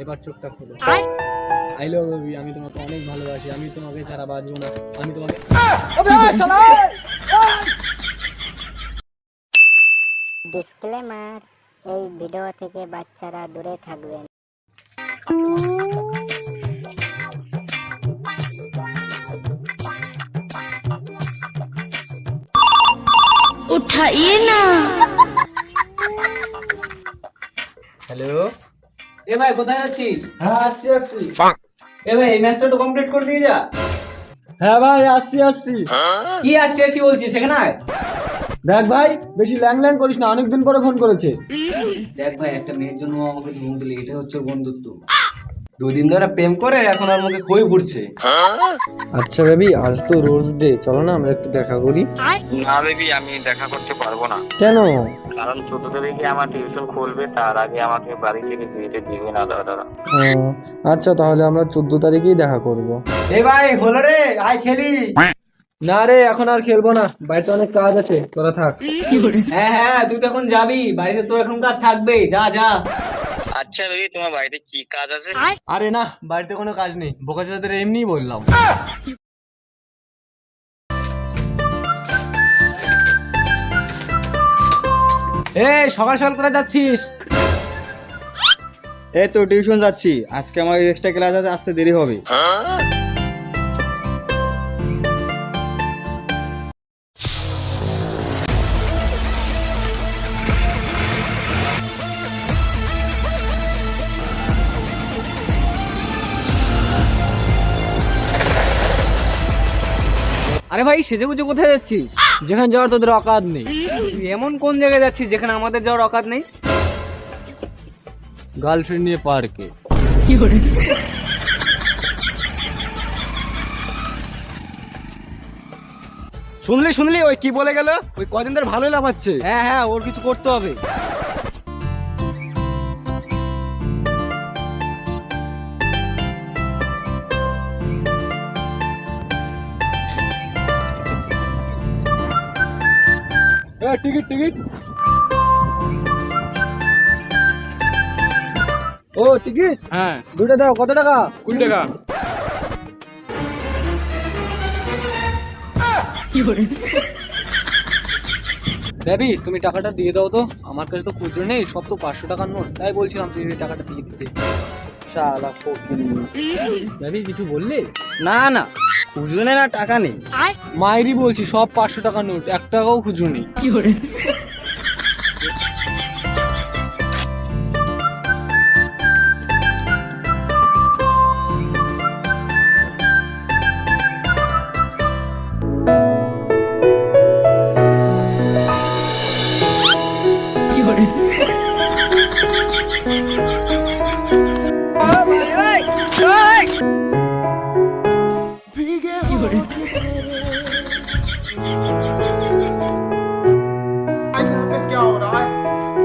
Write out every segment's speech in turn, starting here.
এবার চোখটা খোলো। আই লাভ বেবি, আমি তোমাকে অনেক ভালোবাসি, আমি তোমাকে ছাড়া বাঁচবো না, আমি তোমাকে ডিসক্লেমার, এই ভিডিও থেকে বাচ্চারা দূরে থাকবেন। उठाइए ना। হ্যালো। এ ভাই কোথায় যাচ্ছিস? হ্যাঁ আসছি। এ ভাই এই ম্যাচটা তো কমপ্লিট করে দিয়ে যা। হ্যাঁ ভাই আসছি। কি আসছি বলছিস, সেখানে আয়। দেখ ভাই, বেশি ল্যাং করিস না, অনেকদিন পরে ফোন করেছে। দেখ ভাই, একটা মেয়ের জন্য ও আমাকে ধমক দিলে, এটা হচ্ছে ওর বন্ধুত্ব। 2 দিন ধরে প্রেম করে এখন আর মুখে খই ঘুরছে। আচ্ছা বেবি, আজ তো রোজ ডে, চলো না আমরা একটু দেখা করি। না বেবি, আমি দেখা করতে পারবো না। কেন? কারণ 14 তারিখে আমার টিউশন খুলবে, তার আগে আমাকে বাড়ি থেকে যেতে দিবে না দাদা। আচ্ছা তাহলে আমরা 14 তারিখেই দেখা করব। এ ভাই হলো রে, আয় খেলি। না রে, এখন আর খেলবো না, বাড়িতে অনেক কাজ আছে, তোরা থাক। হ্যাঁ তুই তো এখন যাবি, বাড়িতে তোর এখন কাজ থাকবেই, যা যা। আচ্ছা বেবি, তোমার বাড়িতে কি কাজ আছে? আরে না, বাড়িতে কোনো কাজ নেই, বোকাচোদাদের এমনিই বললাম। এই সকাল সকাল কোথায় যাচ্ছিস? এই তো টিউশন যাচ্ছি, আজকে আমার এক্সট্রা ক্লাস আছে, আসতে দেরি হবে। আরে ভাই সেজেগুজে কোথায় যাচ্ছিস? যেখানে যাওয়ার তোদের অকাত নেই। তুই এমন কোন জায়গায় যাচ্ছিস যেখানে আমাদের যাওয়ার অকাত নেই? গার্লফ্রেন্ড নিয়ে পার্কে। শুনলি ওই কি বলে গেল? ওই কদিন ধরে ভালোই লাফাচ্ছে। হ্যাঁ ওর কিছু করতে হবে। টিকিট। ও টিকিট, হ্যাঁ 2টা দাও। কত টাকা? 20 টাকা। বেবি তুমি টাকাটা দিয়ে দাও তো, আমার কাছে তো খুচরো নেই, সব তো 500 টাকার নোট, তাই বলছিলাম তুই টাকাটা দিয়ে দিতে। শালা ফকির। বেবি কিছু বললি? না খুচরো নেই, না টাকা নেই। মায়েরই বলছি, সব 500 টাকার নোট, 1 টাকাও খুচরো নেই।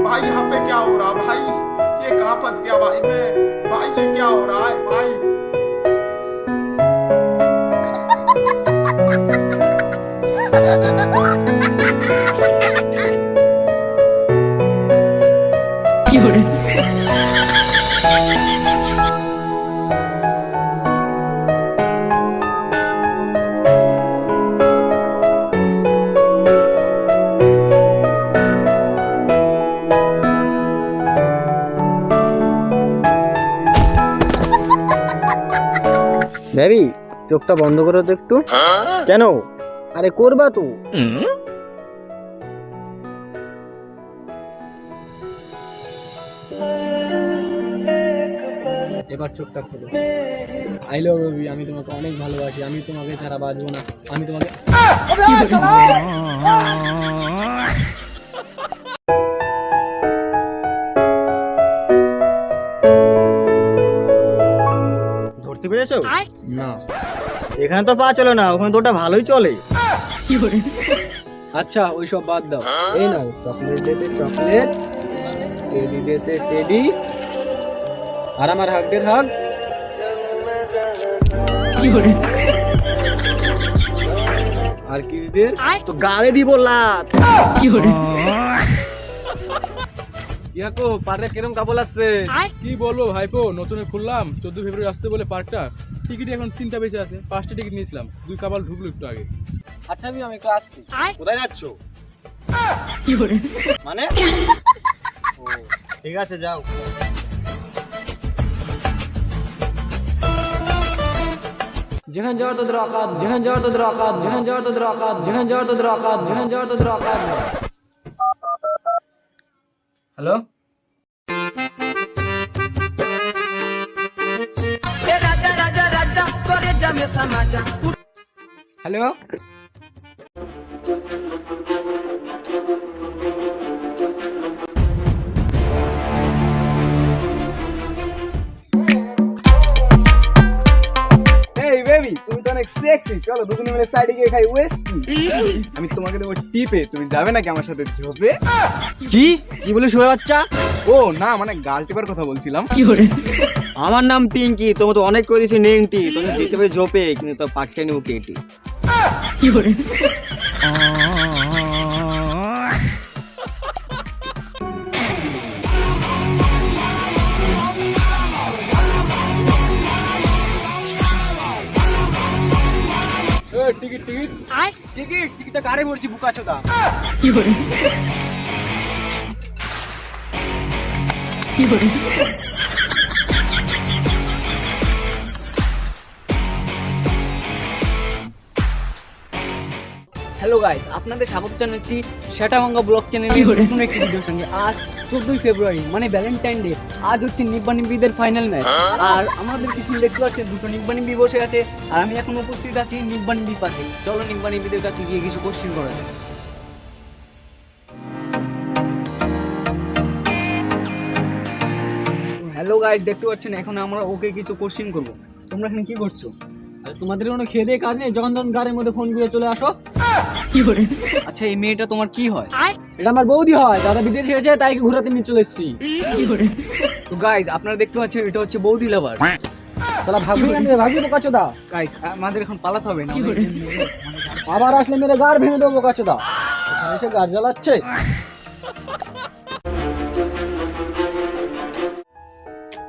भाई यहाँ पे क्या हो रहा है भाई? ये कहाँ फंस गया भाई मैं? भाई ये क्या हो रहा है भाई? বেবি চোখটা বন্ধ করো তো একটু। কেন? আরে করবা তো। এবার চোখটা খোলো। আই লাভ বেবি, আমি তোমাকে অনেক ভালোবাসি, আমি তোমাকে ছাড়া বাঁচবো না, আমি তোমাকে ধরতে পেরেছো? না। এখানে তো পা চলে না, ওখানে তো ওটা ভালোই চলে। আচ্ছা ওই সব বাদ দাও, এই নাও চকলেট দিতে চকলেট, টেডি দিতে টেডি, আর আমার হাগদের হাগ। আর কিস দে তো গালে দিব লাত। ইয়াকো পার্কে কিরম কাপল আসছে? কি বলবো ভাইপো, নতুন খুললাম, 14 ফেব্রুয়ারি আসতে বলে পার্কটা। টিকিট এখন 3টা বেঁচে আছে, 5টা টিকিট নিয়েছিলাম, 2 কাপাল ঢুকলো একটু আগে। আচ্ছা আমি একটু আসছি। কোথায় যাচ্ছ? মানে ও, ঠিক আছে যাও। যেখানে যাওয়ার তোদের অকাত, যেখানে যাওয়ার তোদের অকাত, যেখানে যাওয়ার তোদের অকাত, যেখানে যাওয়ার তোদের অকাত, যেখানে যাওয়ার তোদের অকাত। হ্যালো হ্যালো এই বেবি, তুমি তো অনেক সেক্সি, চলো দুজনে মিলে সাইডে গিয়ে খাই ওয়েস্কি। আমি তোমাকে দেবো টিপে, তুমি যাবে নাকি আমার সাথে ঝোপে? কি কি বলে শুয়ে বাচ্চা? ও না, মানে গাল টিপার কথা বলছিলাম। আমার নাম পিঙ্কি, তোমার তো অনেক করে দিয়েছি নেংটি, তুমি যেতে পারি ঝোপে কিন্তু তো পাখি নিউ টেটি। টিকিট টিকিট টিকিট টিকিটটা কারে ভরছি বুকাচোদা। হ্যালো গাইস, আপনাদের স্বাগত জানাচ্ছি শ্যাটাভাঙ্গা ব্লগ চ্যানেলের নতুন একটি ভিডিওর সঙ্গে। আজ 14ই ফেব্রুয়ারি মানে ভ্যালেন্টাইন ডে। আজ হচ্ছে নিব্বা নিব্বিদের ফাইনাল ম্যাচ। আর আমাদের কিছু দেখতে পাচ্ছেন দুটো নিব্বা নিব্বি বসে আছে, আর আমি এখন উপস্থিত আছি নিব্বা নিব্বি পাশে। চলো নিব্বা নিব্বিদের কাছে গিয়ে কিছু কোশ্চেন করা যায়। হ্যালো গাইস, দেখতে পাচ্ছেন এখন আমরা ওকে কিছু কোশ্চেন করব। তোমরা এখানে কি করছো? আরে তোমাদের কোনো খেয়ে দিয়ে কাজ নেই, যখন তখন গাড়ির মধ্যে ফোন দিয়ে চলে আসো। আচ্ছা এই মেয়েটা তোমার কি হয়? এটা আমার বৌদি হয়, দাদা বিদেশে এসেছে তাই ঘোরাতে নিয়ে চলে এসেছি। তো গাইস আপনারা দেখতে পাচ্ছেন এটা হচ্ছে বৌদি লাভার। চলা ভাবি ভাবি বোকাচোদা। গাইস আমাদের এখন পালাতে হবে না, আবার আসলে মেরে গাড় ভেঙে দেবো বোকাচোদা। এখানে এসে গাড় জ্বালাচ্ছে।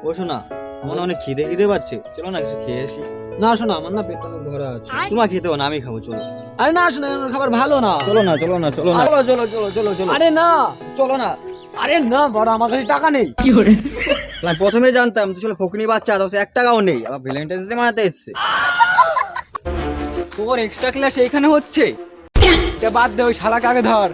ও শোনা, আমার অনেক খিদে খিদে পাচ্ছে, চলো না কিছু খেয়ে আসি। না শোনা, আমার না পেট অনেক ভরা আছে। তোমার খেতে হবে না, আমি খাবো, চলো। আরে না শোনা, আমার খাবার ভালো না। চলো না চলো না চলো না চলো চলো চলো চলো চলো। আরে না চলো না। আরে না বড়, আমার কাছে টাকা নেই। আমি প্রথমে জানতাম তুই চলো ফকনি বাচ্চা, তো 1 টাকাও নেই, আবার ভ্যালেন্টাইন্স ডে মানাতে এসছে। তোর এক্সট্রা ক্লাস এইখানে হচ্ছে? বাদ দে, ওই শালাকে আগে ধর।